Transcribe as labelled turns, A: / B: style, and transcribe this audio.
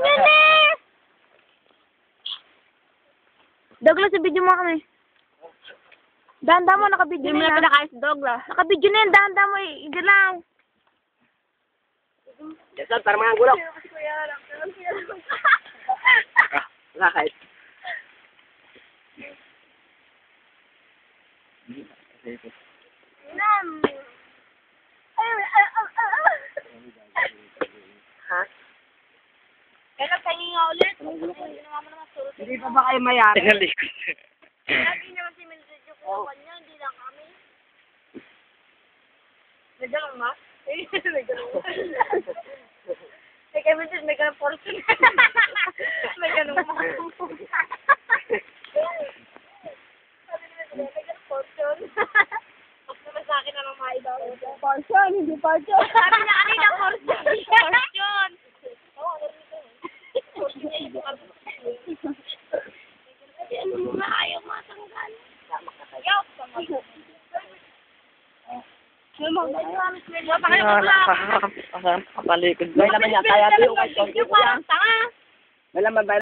A: yun eh! Douglas, video mo kami. Danda mo, nakabidyo na yan. Hindi mo Douglas. Nakabidyo na yan, danda mo eh. Igalaw.
B: Yes, para mga gulok. Lakay. Ha?
A: Kaya tingin nga ulit.
B: Hindi pa ba kayo mayari? Tinalikod.
A: Lagi naman si Mildred yung kuha niya, hindi lang kami. May galong ma? May galong ma. Eh, kay Mildred, may galong portion. May galong ma. Sabi ni Mildred, may galong portion. Mas naman sa akin na lang maidaw. Portion, hindi portion. Sabi niya kanina, portion. Portion. Oo, portion niya ibo kami. Ano mo nga ayaw matanggal? Ayaw!
B: Kapalikod. May laman niya. Kaya ito yung
A: parang tanga.
B: May laman ba?